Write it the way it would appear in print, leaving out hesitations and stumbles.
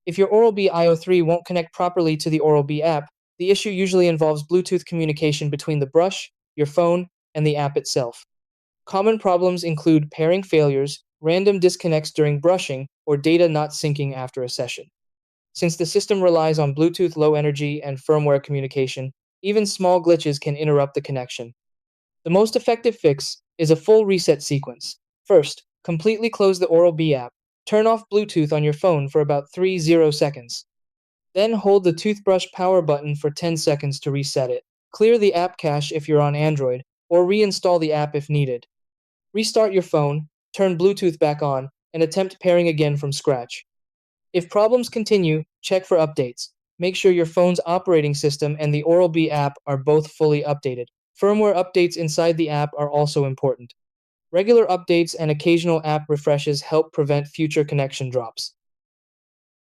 If your Oral-B IO3 won't connect properly to the Oral-B app, the issue usually involves Bluetooth communication between the brush, your phone, and the app itself. Common problems include pairing failures, random disconnects during brushing, or data not syncing after a session. Since the system relies on Bluetooth Low Energy and firmware communication, even small glitches can interrupt the connection. The most effective fix is a full reset sequence. First, completely close the Oral-B app. Turn off Bluetooth on your phone for about 30 seconds. Then hold the toothbrush power button for 10 seconds to reset it. Clear the app cache if you're on Android, or reinstall the app if needed. Restart your phone, turn Bluetooth back on, and attempt pairing again from scratch. If problems continue, check for updates. Make sure your phone's operating system and the Oral-B app are both fully updated. Firmware updates inside the app are also important. Regular updates and occasional app refreshes help prevent future connection drops.